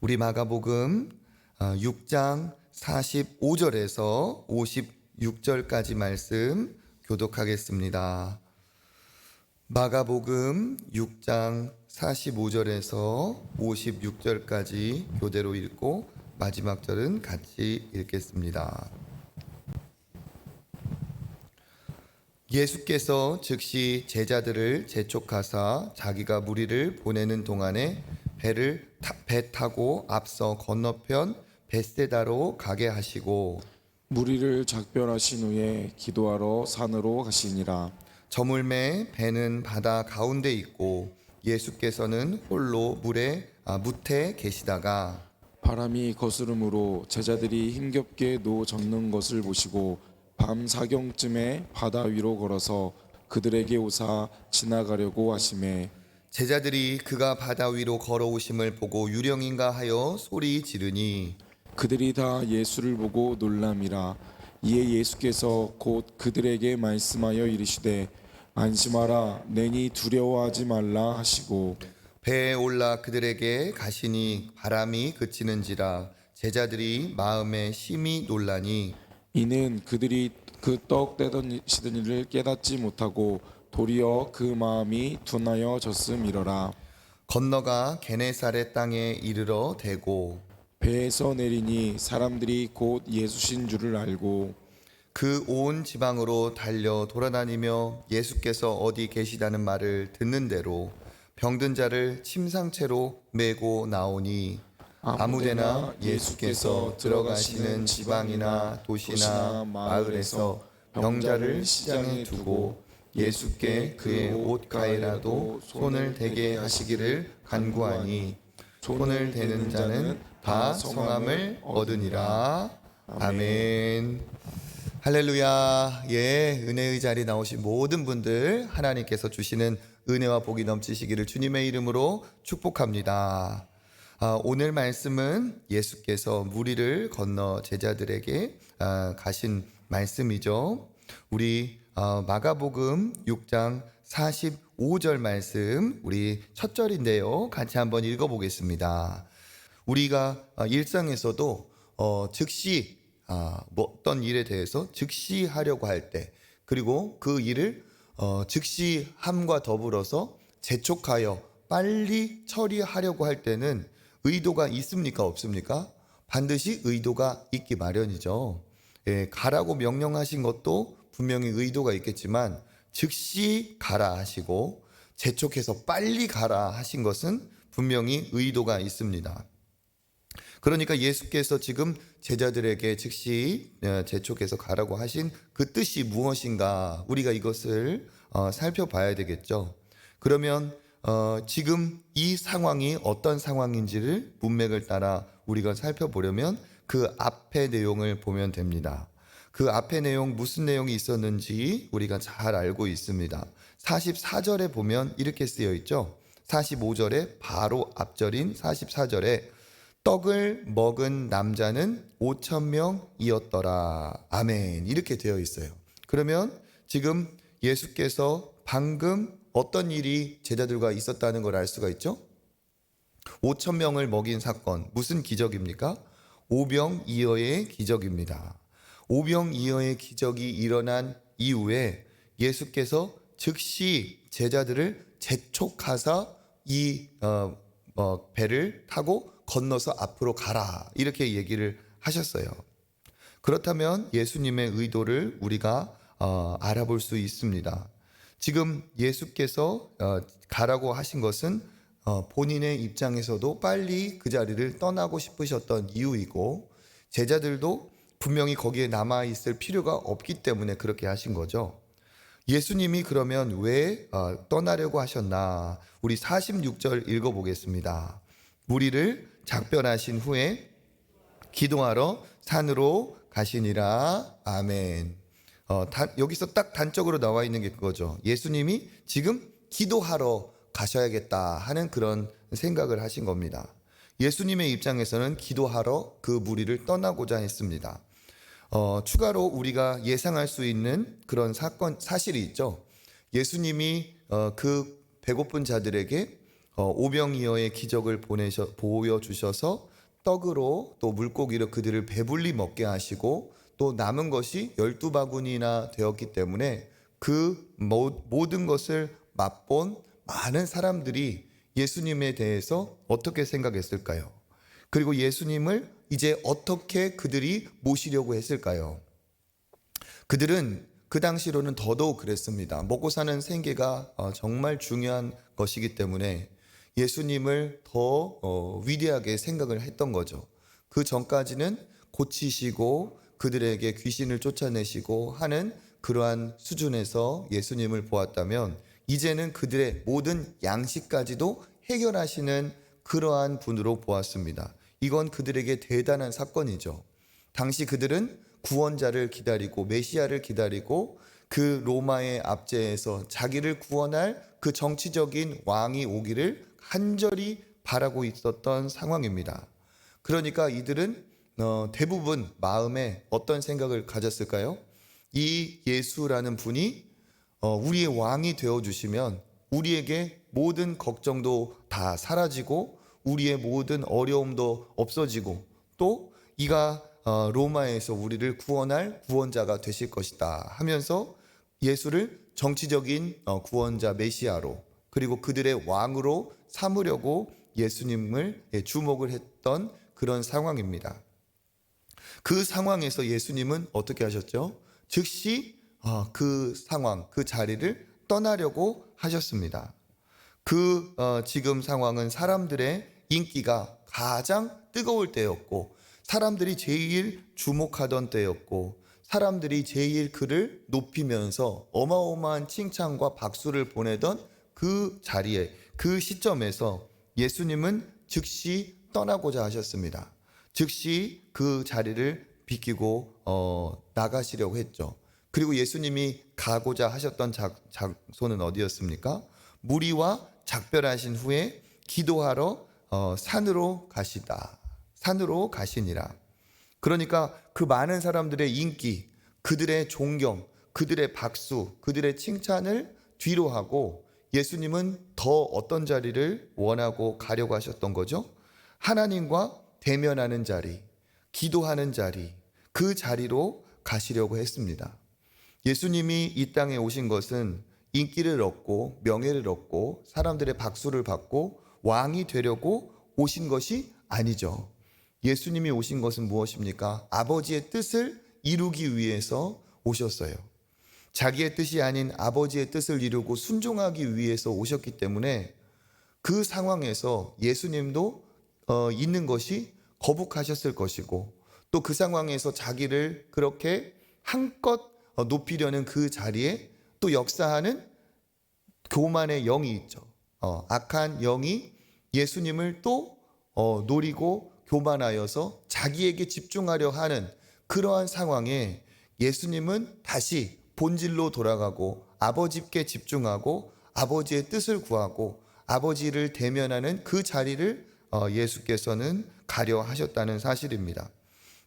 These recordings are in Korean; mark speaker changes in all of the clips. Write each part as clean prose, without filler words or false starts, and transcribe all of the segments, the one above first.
Speaker 1: 우리 마가복음 6장 45절에서 56절까지 말씀 교독하겠습니다. 마가복음 6장 45절에서 56절까지 교대로 읽고 마지막 절은 같이 읽겠습니다. 예수께서 즉시 제자들을 재촉하사 자기가 무리를 보내는 동안에 배 타고 앞서 건너편 벳세다로 가게 하시고
Speaker 2: 무리를 작별하신 후에 기도하러 산으로 가시니라.
Speaker 1: 저물매 배는 바다 가운데 있고 예수께서는 홀로 무태 계시다가
Speaker 2: 바람이 거스름으로 제자들이 힘겹게 노 젓는 것을 보시고 밤 사경쯤에 바다 위로 걸어서 그들에게 오사 지나가려고 하시매
Speaker 1: 제자들이 그가 바다 위로 걸어오심을 보고 유령인가 하여 소리 지르니
Speaker 2: 그들이 다 예수를 보고 놀람이라. 이에 예수께서 곧 그들에게 말씀하여 이르시되 안심하라 내니 두려워하지 말라 하시고
Speaker 1: 배에 올라 그들에게 가시니 바람이 그치는지라 제자들이 마음에 심히 놀라니
Speaker 2: 이는 그들이 그 떡 떼던 일을 깨닫지 못하고 도리어 그 마음이 둔하여 졌음이러라.
Speaker 1: 건너가 게네사렛 땅에 이르러 대고
Speaker 2: 배에서 내리니 사람들이 곧 예수신 줄을 알고
Speaker 1: 그 온 지방으로 달려 돌아다니며 예수께서 어디 계시다는 말을 듣는 대로 병든 자를 침상채로 메고 나오니 아무데나 예수께서 들어가시는 지방이나 도시나 마을에서 병자를 시장에 두고 예수께 그의 옷가에라도 손을 대게 하시기를 간구하니 손을 대는 자는 다 성함을 얻으니라. 아멘. 할렐루야. 예, 은혜의 자리 나오신 모든 분들 하나님께서 주시는 은혜와 복이 넘치시기를 주님의 이름으로 축복합니다. 오늘 말씀은 예수께서 무리를 건너 제자들에게 가신 말씀이죠. 우리 마가복음 6장 45절 말씀, 우리 첫 절인데요. 같이 한번 읽어보겠습니다. 우리가 일상에서도 즉시 어떤 일에 대해서 즉시 하려고 할 때, 그리고 그 일을 즉시함과 더불어서 재촉하여 빨리 처리하려고 할 때는 의도가 있습니까? 없습니까? 반드시 의도가 있기 마련이죠. 예, 가라고 명령하신 것도 분명히 의도가 있겠지만 즉시 가라 하시고 재촉해서 빨리 가라 하신 것은 분명히 의도가 있습니다. 그러니까 예수께서 지금 제자들에게 즉시 재촉해서 가라고 하신 그 뜻이 무엇인가, 우리가 이것을 살펴봐야 되겠죠. 그러면 지금 이 상황이 어떤 상황인지를 문맥을 따라 우리가 살펴보려면 그 앞의 내용을 보면 됩니다. 그 앞의 내용, 무슨 내용이 있었는지 우리가 잘 알고 있습니다. 44절에 보면 이렇게 쓰여 있죠. 45절에 바로 앞절인 44절에 떡을 먹은 남자는 5,000명이었더라. 아멘. 이렇게 되어 있어요. 그러면 지금 예수께서 방금 어떤 일이 제자들과 있었다는 걸 알 수가 있죠? 5,000명을 먹인 사건, 무슨 기적입니까? 오병이어의 기적입니다. 오병이어의 기적이 일어난 이후에 예수께서 즉시 제자들을 재촉하사 이 배를 타고 건너서 앞으로 가라, 이렇게 얘기를 하셨어요. 그렇다면 예수님의 의도를 우리가 알아볼 수 있습니다. 지금 예수께서 가라고 하신 것은 본인의 입장에서도 빨리 그 자리를 떠나고 싶으셨던 이유이고, 제자들도 분명히 거기에 남아있을 필요가 없기 때문에 그렇게 하신 거죠. 예수님이 그러면 왜 떠나려고 하셨나? 우리 46절 읽어보겠습니다. 무리를 작별하신 후에 기도하러 산으로 가시니라. 아멘. 여기서 딱 단적으로 나와 있는 게 그거죠. 예수님이 지금 기도하러 가셔야겠다 하는 그런 생각을 하신 겁니다. 예수님의 입장에서는 기도하러 그 무리를 떠나고자 했습니다. 추가로 우리가 예상할 수 있는 그런 사실이 있죠. 예수님이 그 배고픈 자들에게 오병이어의 기적을 보여주셔서 떡으로 또 물고기로 그들을 배불리 먹게 하시고 또 남은 것이 12바구니나 되었기 때문에 그 모든 것을 맛본 많은 사람들이 예수님에 대해서 어떻게 생각했을까요? 그리고 예수님을 이제 어떻게 그들이 모시려고 했을까요? 그들은 그 당시로는 더더욱 그랬습니다. 먹고 사는 생계가 정말 중요한 것이기 때문에 예수님을 더 위대하게 생각을 했던 거죠. 그 전까지는 고치시고 그들에게 귀신을 쫓아내시고 하는 그러한 수준에서 예수님을 보았다면 이제는 그들의 모든 양식까지도 해결하시는 그러한 분으로 보았습니다. 이건 그들에게 대단한 사건이죠. 당시 그들은 구원자를 기다리고 메시아를 기다리고 그 로마의 압제에서 자기를 구원할 그 정치적인 왕이 오기를 간절히 바라고 있었던 상황입니다. 그러니까 이들은 대부분 마음에 어떤 생각을 가졌을까요? 이 예수라는 분이 우리의 왕이 되어주시면 우리에게 모든 걱정도 다 사라지고 우리의 모든 어려움도 없어지고 또 이가 로마에서 우리를 구원할 구원자가 되실 것이다 하면서 예수를 정치적인 구원자 메시아로 그리고 그들의 왕으로 삼으려고 예수님을 주목을 했던 그런 상황입니다. 그 상황에서 예수님은 어떻게 하셨죠? 즉시 그 상황, 그 자리를 떠나려고 하셨습니다. 지금 상황은 사람들의 인기가 가장 뜨거울 때였고 사람들이 제일 주목하던 때였고 사람들이 제일 그를 높이면서 어마어마한 칭찬과 박수를 보내던 그 자리에 그 시점에서 예수님은 즉시 떠나고자 하셨습니다. 즉시 그 자리를 비키고 나가시려고 했죠. 그리고 예수님이 가고자 하셨던 장소는 어디였습니까? 무리와 작별하신 후에 기도하러 산으로 가시니라. 그러니까 그 많은 사람들의 인기, 그들의 존경, 그들의 박수, 그들의 칭찬을 뒤로 하고 예수님은 더 어떤 자리를 원하고 가려고 하셨던 거죠? 하나님과 대면하는 자리, 기도하는 자리, 그 자리로 가시려고 했습니다. 예수님이 이 땅에 오신 것은 인기를 얻고 명예를 얻고 사람들의 박수를 받고 왕이 되려고 오신 것이 아니죠. 예수님이 오신 것은 무엇입니까? 아버지의 뜻을 이루기 위해서 오셨어요. 자기의 뜻이 아닌 아버지의 뜻을 이루고 순종하기 위해서 오셨기 때문에 그 상황에서 예수님도 있는 것이 거북하셨을 것이고 또 그 상황에서 자기를 그렇게 한껏 높이려는 그 자리에 또 역사하는 교만의 영이 있죠. 악한 영이 예수님을 또 노리고 교만하여서 자기에게 집중하려 하는 그러한 상황에 예수님은 다시 본질로 돌아가고 아버지께 집중하고 아버지의 뜻을 구하고 아버지를 대면하는 그 자리를 예수께서는 가려 하셨다는 사실입니다.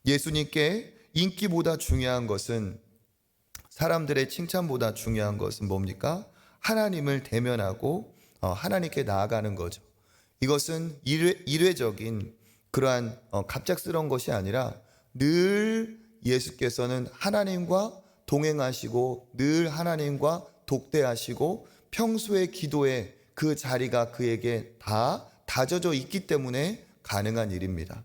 Speaker 1: 예수님께 인기보다 중요한 것은 사람들의 칭찬보다 중요한 것은 뭡니까? 하나님을 대면하고 하나님께 나아가는 거죠. 이것은 일회적인 그러한 갑작스러운 것이 아니라 늘 예수께서는 하나님과 동행하시고 늘 하나님과 독대하시고 평소의 기도에 그 자리가 그에게 다 다져져 있기 때문에 가능한 일입니다.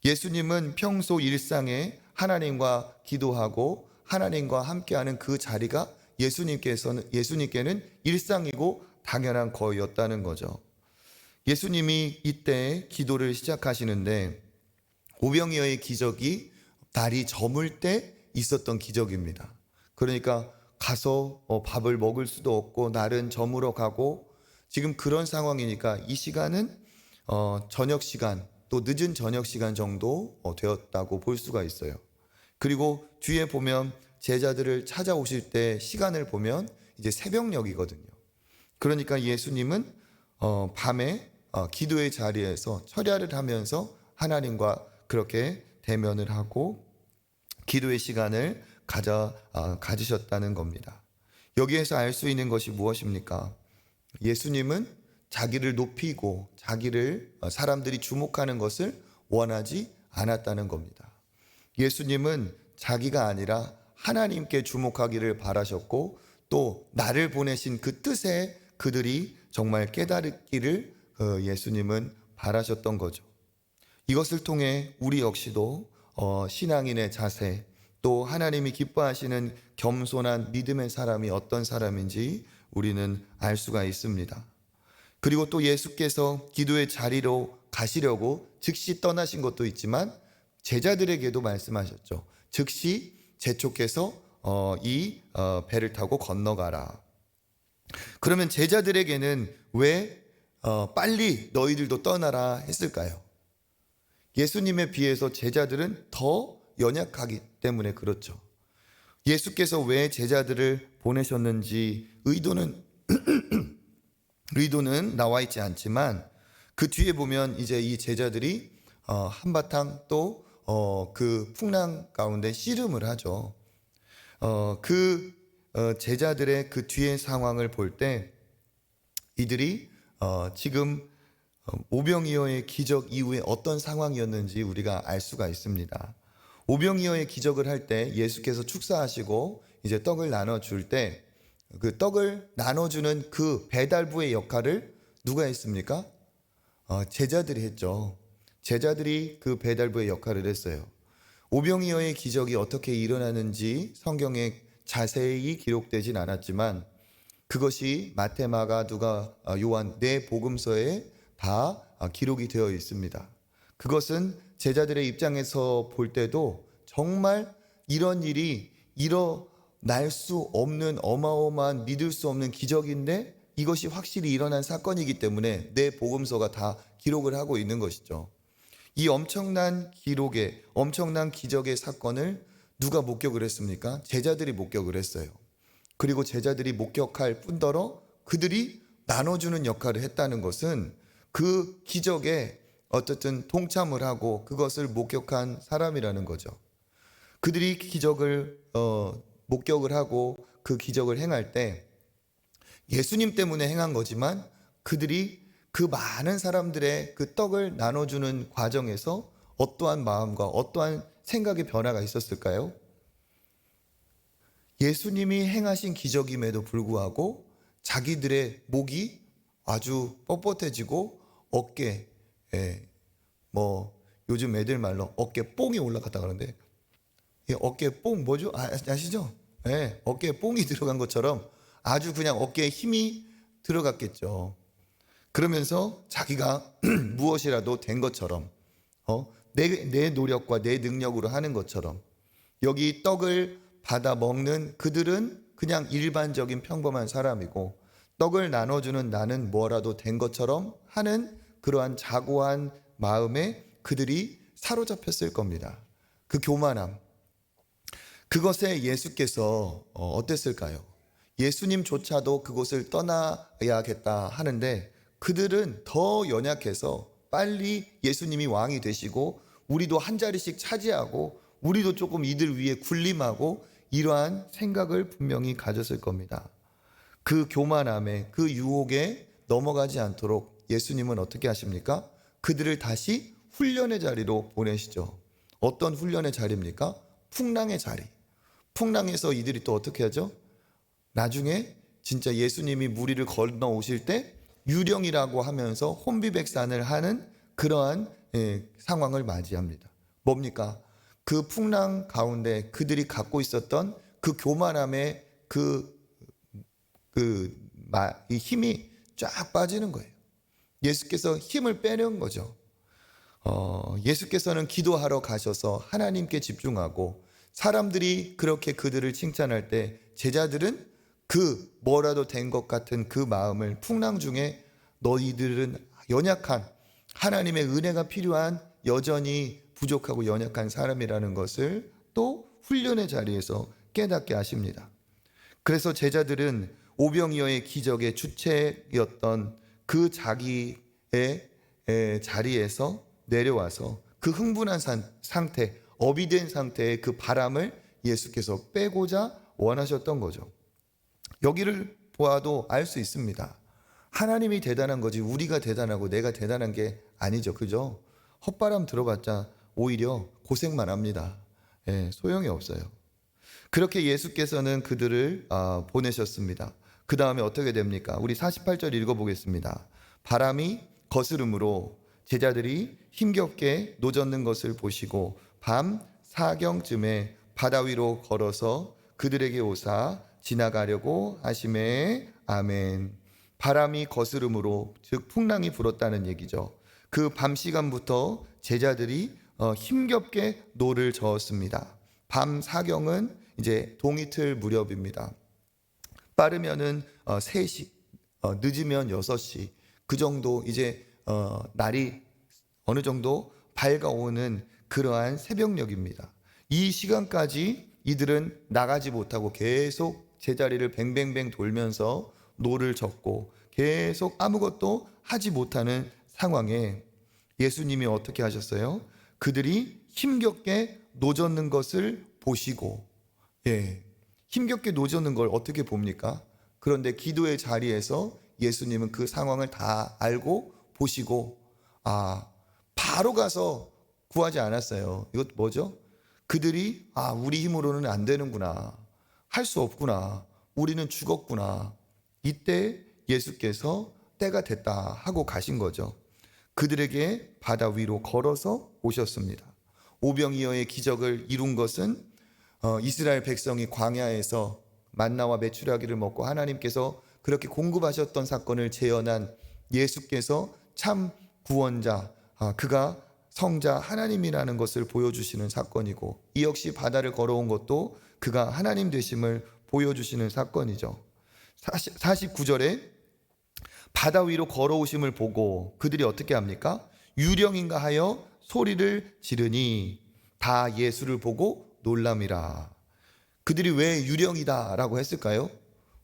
Speaker 1: 예수님은 평소 일상에 하나님과 기도하고 하나님과 함께하는 그 자리가 예수님께는 일상이고 당연한 거였다는 거죠. 예수님이 이때 기도를 시작하시는데 오병이어의 기적이 날이 저물 때 있었던 기적입니다. 그러니까 가서 밥을 먹을 수도 없고 날은 저물어 가고 지금 그런 상황이니까 이 시간은 저녁 시간 또 늦은 저녁 시간 정도 되었다고 볼 수가 있어요. 그리고 뒤에 보면 제자들을 찾아오실 때 시간을 보면 이제 새벽녘이거든요. 그러니까 예수님은 밤에 기도의 자리에서 철야를 하면서 하나님과 그렇게 대면을 하고 기도의 시간을 가지셨다는 겁니다. 여기에서 알 수 있는 것이 무엇입니까? 예수님은 자기를 높이고 자기를 사람들이 주목하는 것을 원하지 않았다는 겁니다. 예수님은 자기가 아니라 하나님께 주목하기를 바라셨고 또 나를 보내신 그 뜻에 그들이 정말 깨달기를 예수님은 바라셨던 거죠. 이것을 통해 우리 역시도 신앙인의 자세, 또 하나님이 기뻐하시는 겸손한 믿음의 사람이 어떤 사람인지 우리는 알 수가 있습니다. 그리고 또 예수께서 기도의 자리로 가시려고 즉시 떠나신 것도 있지만 제자들에게도 말씀하셨죠. 즉시 재촉해서 이 배를 타고 건너가라. 그러면 제자들에게는 왜 빨리 너희들도 떠나라 했을까요? 예수님에 비해서 제자들은 더 연약하기 때문에 그렇죠. 예수께서 왜 제자들을 보내셨는지 의도는 나와 있지 않지만 그 뒤에 보면 이제 이 제자들이 한바탕 또 그 풍랑 가운데 씨름을 하죠. 제자들의 그 뒤의 상황을 볼 때 이들이 지금 오병이어의 기적 이후에 어떤 상황이었는지 우리가 알 수가 있습니다. 오병이어의 기적을 할 때 예수께서 축사하시고 이제 떡을 나눠줄 때 그 떡을 나눠주는 그 배달부의 역할을 누가 했습니까? 제자들이 했죠. 제자들이 그 배달부의 역할을 했어요. 오병이어의 기적이 어떻게 일어나는지 성경에 자세히 기록되진 않았지만 그것이 마태, 마가, 누가, 요한 네 복음서에 다 기록이 되어 있습니다. 그것은 제자들의 입장에서 볼 때도 정말 이런 일이 일어날 수 없는 어마어마한 믿을 수 없는 기적인데 이것이 확실히 일어난 사건이기 때문에 네 복음서가 다 기록을 하고 있는 것이죠. 이 엄청난 기록의 엄청난 기적의 사건을 누가 목격을 했습니까? 제자들이 목격을 했어요. 그리고 제자들이 목격할 뿐더러 그들이 나눠주는 역할을 했다는 것은 그 기적에 어쨌든 동참을 하고 그것을 목격한 사람이라는 거죠. 그들이 기적을 목격을 하고 그 기적을 행할 때 예수님 때문에 행한 거지만 그들이 그 많은 사람들의 그 떡을 나눠주는 과정에서 어떠한 마음과 어떠한 생각의 변화가 있었을까요? 예수님이 행하신 기적임에도 불구하고 자기들의 목이 아주 뻣뻣해지고 어깨에 요즘 애들 말로 어깨 뽕이 올라갔다 그러는데 어깨 뽕 뭐죠? 아시죠? 네, 어깨에 뽕이 들어간 것처럼 아주 그냥 어깨에 힘이 들어갔겠죠. 그러면서 자기가 무엇이라도 된 것처럼 내 노력과 내 능력으로 하는 것처럼 여기 떡을 받아 먹는 그들은 그냥 일반적인 평범한 사람이고 떡을 나눠주는 나는 뭐라도 된 것처럼 하는 그러한 자고한 마음에 그들이 사로잡혔을 겁니다. 그 교만함. 그것에 예수께서 어땠을까요? 예수님조차도 그곳을 떠나야겠다 하는데 그들은 더 연약해서 빨리 예수님이 왕이 되시고 우리도 한 자리씩 차지하고 우리도 조금 이들 위에 군림하고 이러한 생각을 분명히 가졌을 겁니다. 그 교만함에 그 유혹에 넘어가지 않도록 예수님은 어떻게 하십니까? 그들을 다시 훈련의 자리로 보내시죠. 어떤 훈련의 자리입니까? 풍랑의 자리. 풍랑에서 이들이 또 어떻게 하죠? 나중에 진짜 예수님이 무리를 건너 오실 때 유령이라고 하면서 혼비백산을 하는 그러한 상황을 맞이합니다. 뭡니까? 그 풍랑 가운데 그들이 갖고 있었던 그 교만함의 이 힘이 쫙 빠지는 거예요. 예수께서 힘을 빼는 거죠. 예수께서는 기도하러 가셔서 하나님께 집중하고 사람들이 그렇게 그들을 칭찬할 때 제자들은 그 뭐라도 된 것 같은 그 마음을 풍랑 중에 너희들은 연약한 하나님의 은혜가 필요한 여전히 부족하고 연약한 사람이라는 것을 또 훈련의 자리에서 깨닫게 하십니다. 그래서 제자들은 오병이어의 기적의 주체였던 그 자기의 자리에서 내려와서 그 흥분한 상태, 업이 된 상태의 그 바람을 예수께서 빼고자 원하셨던 거죠. 여기를 보아도 알 수 있습니다. 하나님이 대단한 거지 우리가 대단하고 내가 대단한 게 아니죠. 그죠? 헛바람 들어봤자 오히려 고생만 합니다. 예, 소용이 없어요. 그렇게 예수께서는 그들을 보내셨습니다. 그 다음에 어떻게 됩니까? 우리 48절 읽어보겠습니다. 바람이 거스름으로 제자들이 힘겹게 노젓는 것을 보시고 밤 사경쯤에 바다 위로 걸어서 그들에게 오사 지나가려고 하심에 아멘. 바람이 거스름으로 즉 풍랑이 불었다는 얘기죠. 그 밤 시간부터 제자들이 힘겹게 노를 저었습니다. 밤 사경은 이제 동이틀 무렵입니다. 빠르면은 3시, 늦으면 6시 그 정도 이제 날이 어느 정도 밝아오는 그러한 새벽녘입니다. 이 시간까지 이들은 나가지 못하고 계속 제자리를 뱅뱅뱅 돌면서 노를 젓고 계속 아무것도 하지 못하는 상황에 예수님이 어떻게 하셨어요? 그들이 힘겹게 노젓는 것을 보시고, 힘겹게 노젓는 걸 어떻게 봅니까? 그런데 기도의 자리에서 예수님은 그 상황을 다 알고 보시고, 바로 가서 구하지 않았어요. 이것 뭐죠? 그들이 우리 힘으로는 안 되는구나, 할 수 없구나, 우리는 죽었구나. 이때 예수께서 때가 됐다 하고 가신 거죠. 그들에게 바다 위로 걸어서 오셨습니다. 오병이어의 기적을 이룬 것은 이스라엘 백성이 광야에서 만나와 메추라기를 먹고 하나님께서 그렇게 공급하셨던 사건을 재현한 예수께서 참 구원자, 그가 성자 하나님이라는 것을 보여주시는 사건이고, 이 역시 바다를 걸어온 것도 그가 하나님 되심을 보여주시는 사건이죠. 49절에 바다 위로 걸어오심을 보고 그들이 어떻게 합니까? 유령인가 하여 소리를 지르니 다 예수를 보고 놀람이라. 그들이 왜 유령이다라고 했을까요?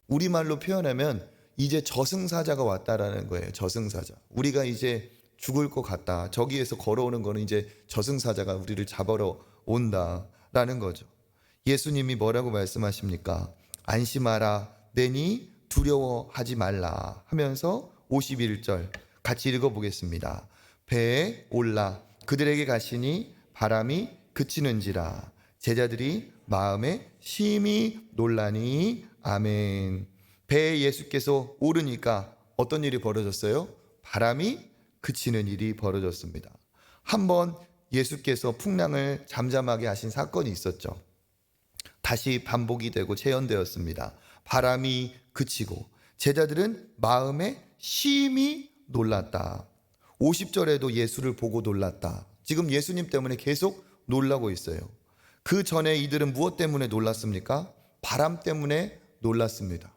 Speaker 1: 우리말로 표현하면 이제 저승사자가 왔다라는 거예요. 저승사자. 우리가 이제 죽을 것 같다. 저기에서 걸어오는 거는 이제 저승사자가 우리를 잡으러 온다라는 거죠. 예수님이 뭐라고 말씀하십니까? 안심하라, 내니 두려워하지 말라 하면서 51절 같이 읽어보겠습니다. 배에 올라 그들에게 가시니 바람이 그치는지라. 제자들이 마음에 심히 놀라니 아멘. 배에 예수께서 오르니까 어떤 일이 벌어졌어요? 바람이 그치는 일이 벌어졌습니다. 한번 예수께서 풍랑을 잠잠하게 하신 사건이 있었죠. 다시 반복이 되고 재현되었습니다. 바람이 그치고 제자들은 마음에 심히 놀랐다. 50절에도 예수를 보고 놀랐다. 지금 예수님 때문에 계속 놀라고 있어요. 그 전에 이들은 무엇 때문에 놀랐습니까? 바람 때문에 놀랐습니다.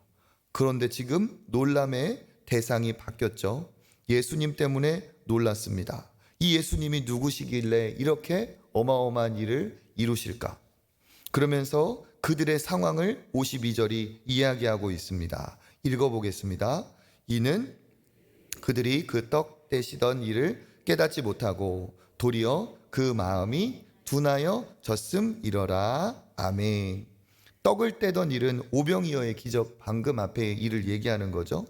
Speaker 1: 그런데 지금 놀람의 대상이 바뀌었죠. 예수님 때문에 놀랐습니다. 이 예수님이 누구시길래 이렇게 어마어마한 일을 이루실까? 그러면서 그들의 상황을 52절이 이야기하고 있습니다. 읽어보겠습니다. 이는 그들이 그 떡 떼시던 일을 깨닫지 못하고 도리어 그 마음이 둔하여 졌음이러라. 아멘. 떡을 떼던 일은 오병이어의 기적, 방금 앞에 일을 얘기하는 거죠.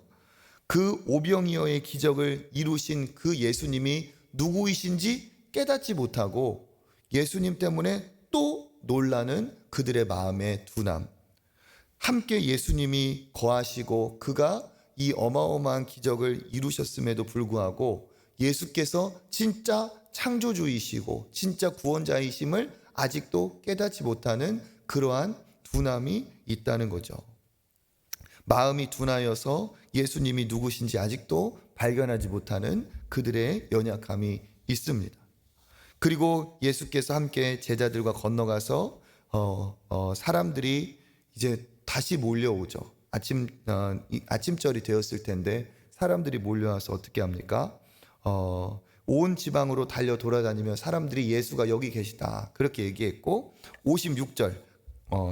Speaker 1: 그 오병이어의 기적을 이루신 그 예수님이 누구이신지 깨닫지 못하고 예수님 때문에 또 놀라는 그들의 마음의 둔함. 함께 예수님이 거하시고 그가 이 어마어마한 기적을 이루셨음에도 불구하고 예수께서 진짜 창조주이시고 진짜 구원자이심을 아직도 깨닫지 못하는 그러한 둔함이 있다는 거죠. 마음이 둔하여서 예수님이 누구신지 아직도 발견하지 못하는 그들의 연약함이 있습니다. 그리고 예수께서 함께 제자들과 건너가서 사람들이 이제 다시 몰려오죠. 아침절이 되었을 텐데 사람들이 몰려와서 어떻게 합니까? 온 지방으로 달려 돌아다니며 사람들이 예수가 여기 계시다 그렇게 얘기했고, 56절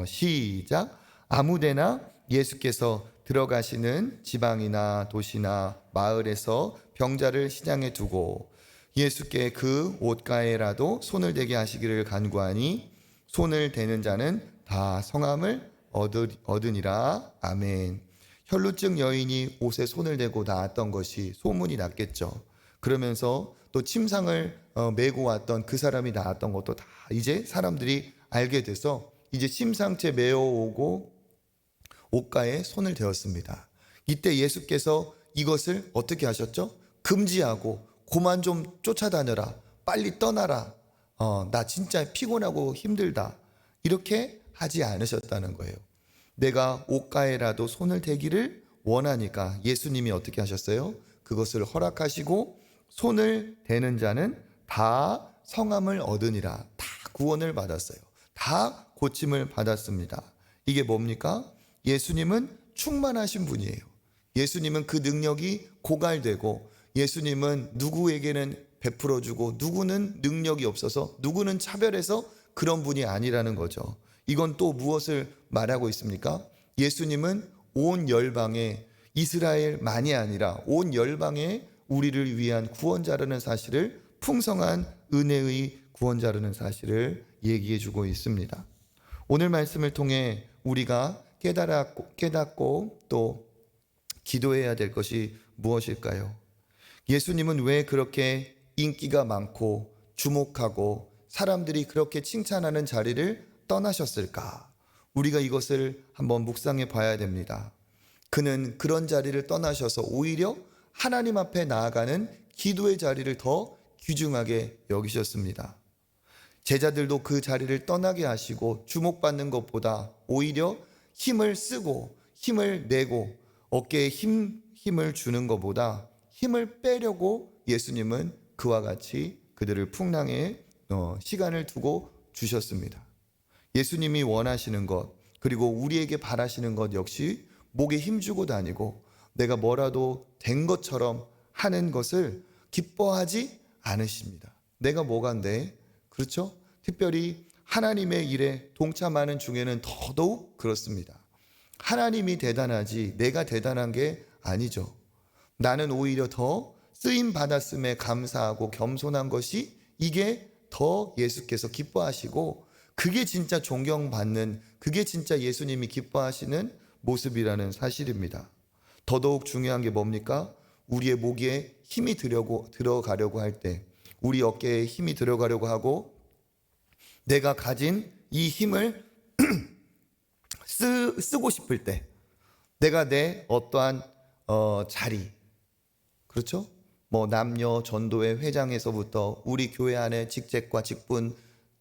Speaker 1: 시작. 아무데나 예수께서 들어가시는 지방이나 도시나 마을에서 병자를 시장에 두고 예수께 그 옷가에라도 손을 대게 하시기를 간구하니 손을 대는 자는 다 성함을 얻으니라. 아멘. 혈루증 여인이 옷에 손을 대고 나았던 것이 소문이 났겠죠. 그러면서 또 침상을 메고 왔던 그 사람이 나았던 것도 다 이제 사람들이 알게 돼서 이제 침상째 메어오고 옷가에 손을 대었습니다. 이때 예수께서 이것을 어떻게 하셨죠? 금지하고 그만 좀 쫓아다녀라. 빨리 떠나라. 나 진짜 피곤하고 힘들다. 이렇게 하지 않으셨다는 거예요. 내가 옷가에라도 손을 대기를 원하니까 예수님이 어떻게 하셨어요? 그것을 허락하시고 손을 대는 자는 다 성함을 얻으니라. 다 구원을 받았어요. 다 고침을 받았습니다. 이게 뭡니까? 예수님은 충만하신 분이에요. 예수님은 그 능력이 고갈되고 예수님은 누구에게는 베풀어주고 누구는 능력이 없어서 누구는 차별해서 그런 분이 아니라는 거죠. 이건 또 무엇을 말하고 있습니까? 예수님은 온 열방에 이스라엘만이 아니라 온 열방에 우리를 위한 구원자라는 사실을 풍성한 은혜의 구원자라는 사실을 얘기해 주고 있습니다. 오늘 말씀을 통해 우리가 깨닫고 또 기도해야 될 것이 무엇일까요? 예수님은 왜 그렇게 인기가 많고 주목하고 사람들이 그렇게 칭찬하는 자리를 떠나셨을까? 우리가 이것을 한번 묵상해 봐야 됩니다. 그는 그런 자리를 떠나셔서 오히려 하나님 앞에 나아가는 기도의 자리를 더 귀중하게 여기셨습니다. 제자들도 그 자리를 떠나게 하시고 주목받는 것보다 오히려 힘을 쓰고 힘을 내고 어깨에 힘을 주는 것보다 힘을 빼려고 예수님은 그와 같이 그들을 풍랑에 시간을 두고 주셨습니다. 예수님이 원하시는 것 그리고 우리에게 바라시는 것 역시 목에 힘주고 다니고 내가 뭐라도 된 것처럼 하는 것을 기뻐하지 않으십니다. 내가 뭐간데? 그렇죠? 특별히 하나님의 일에 동참하는 중에는 더더욱 그렇습니다. 하나님이 대단하지 내가 대단한 게 아니죠. 나는 오히려 더 쓰임 받았음에 감사하고 겸손한 것이 이게 더 예수께서 기뻐하시고 그게 진짜 존경받는 그게 진짜 예수님이 기뻐하시는 모습이라는 사실입니다. 더더욱 중요한 게 뭡니까? 우리의 목에 힘이 들어가려고 할 때 우리 어깨에 힘이 들어가려고 하고 내가 가진 이 힘을 쓰고 싶을 때 내가 내 어떠한 자리 그렇죠? 뭐 남녀 전도회 회장에서부터 우리 교회 안에 직책과 직분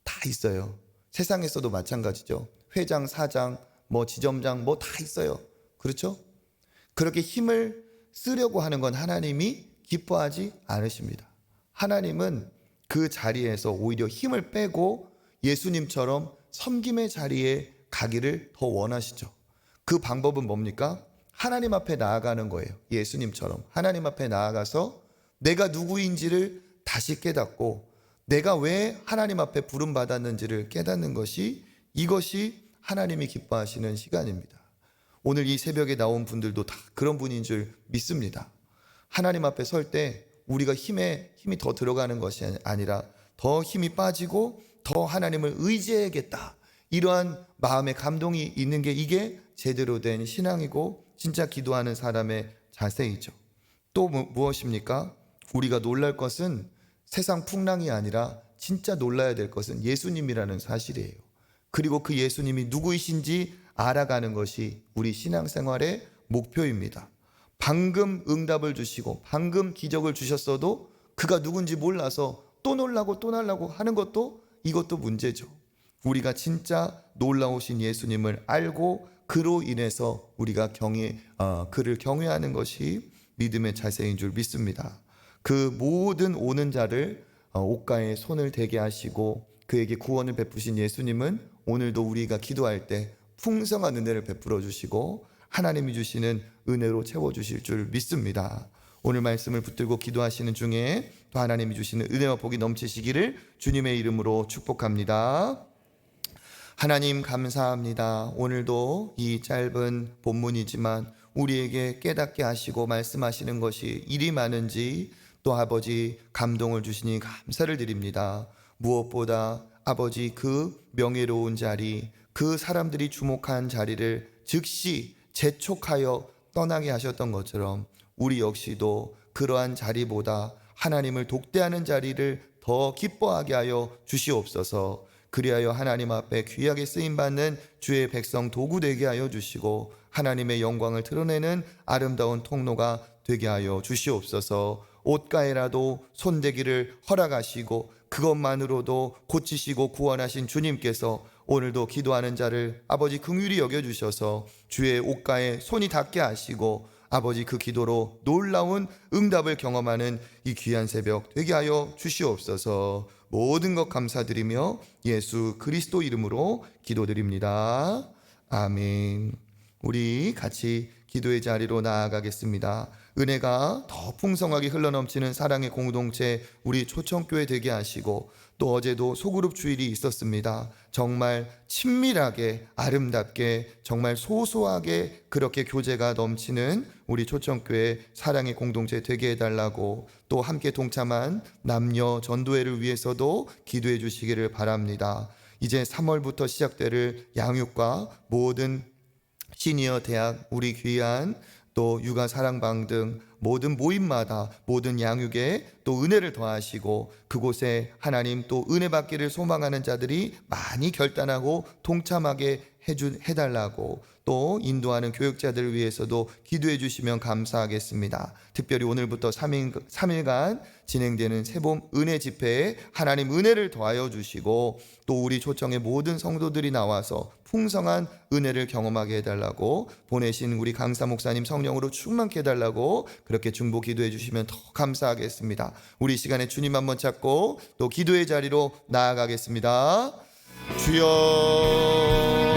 Speaker 1: 다 있어요. 세상에서도 마찬가지죠. 회장, 사장, 뭐 지점장 뭐 다 있어요. 그렇죠? 그렇게 힘을 쓰려고 하는 건 하나님이 기뻐하지 않으십니다. 하나님은 그 자리에서 오히려 힘을 빼고 예수님처럼 섬김의 자리에 가기를 더 원하시죠. 그 방법은 뭡니까? 하나님 앞에 나아가는 거예요. 예수님처럼 하나님 앞에 나아가서 내가 누구인지를 다시 깨닫고 내가 왜 하나님 앞에 부름받았는지를 깨닫는 것이 이것이 하나님이 기뻐하시는 시간입니다. 오늘 이 새벽에 나온 분들도 다 그런 분인 줄 믿습니다. 하나님 앞에 설 때 우리가 힘이 더 들어가는 것이 아니라 더 힘이 빠지고 더 하나님을 의지해야겠다. 이러한 마음의 감동이 있는 게 이게 제대로 된 신앙이고 진짜 기도하는 사람의 자세이죠. 또 무엇입니까? 우리가 놀랄 것은 세상 풍랑이 아니라 진짜 놀라야 될 것은 예수님이라는 사실이에요. 그리고 그 예수님이 누구이신지 알아가는 것이 우리 신앙생활의 목표입니다. 방금 응답을 주시고 방금 기적을 주셨어도 그가 누군지 몰라서 또 놀라고 하는 것도 이것도 문제죠. 우리가 진짜 놀라우신 예수님을 알고 그로 인해서 우리가 그를 경외하는 것이 믿음의 자세인 줄 믿습니다. 그 모든 오는 자를 옷가에 손을 대게 하시고 그에게 구원을 베푸신 예수님은 오늘도 우리가 기도할 때 풍성한 은혜를 베풀어 주시고 하나님이 주시는 은혜로 채워주실 줄 믿습니다. 오늘 말씀을 붙들고 기도하시는 중에 또 하나님이 주시는 은혜와 복이 넘치시기를 주님의 이름으로 축복합니다. 하나님 감사합니다. 오늘도 이 짧은 본문이지만 우리에게 깨닫게 하시고 말씀하시는 것이 일이 많은지 또 아버지 감동을 주시니 감사를 드립니다. 무엇보다 아버지 그 명예로운 자리 그 사람들이 주목한 자리를 즉시 재촉하여 떠나게 하셨던 것처럼 우리 역시도 그러한 자리보다 하나님을 독대하는 자리를 더 기뻐하게 하여 주시옵소서. 그리하여 하나님 앞에 귀하게 쓰임받는 주의 백성 도구 되게 하여 주시고 하나님의 영광을 드러내는 아름다운 통로가 되게 하여 주시옵소서. 옷가에라도 손대기를 허락하시고 그것만으로도 고치시고 구원하신 주님께서 오늘도 기도하는 자를 아버지 긍휼히 여겨주셔서 주의 옷가에 손이 닿게 하시고 아버지 그 기도로 놀라운 응답을 경험하는 이 귀한 새벽 되게 하여 주시옵소서. 모든 것 감사드리며 예수 그리스도 이름으로 기도드립니다. 아멘. 우리 같이 기도의 자리로 나아가겠습니다. 은혜가 더 풍성하게 흘러넘치는 사랑의 공동체 우리 초청교회 되게 하시고 또 어제도 소그룹 주일이 있었습니다. 정말 친밀하게 아름답게 정말 소소하게 그렇게 교제가 넘치는 우리 초청교회 사랑의 공동체 되게 해달라고 또 함께 동참한 남녀 전도회를 위해서도 기도해 주시기를 바랍니다. 이제 3월부터 시작될 양육과 모든 시니어 대학 우리 귀한 또 육아 사랑방 등 모든 모임마다 모든 양육에 또 은혜를 더하시고 그곳에 하나님 또 은혜 받기를 소망하는 자들이 많이 결단하고 동참하게 해달라고 또 인도하는 교육자들을 위해서도 기도해 주시면 감사하겠습니다. 특별히 오늘부터 3일간 진행되는 새봄 은혜 집회에 하나님 은혜를 더하여 주시고 또 우리 초청의 모든 성도들이 나와서 풍성한 은혜를 경험하게 해달라고 보내신 우리 강사 목사님 성령으로 충만케 해달라고 그렇게 중보 기도해 주시면 더 감사하겠습니다. 우리 시간에 주님 한번 찾고 또 기도의 자리로 나아가겠습니다. 주여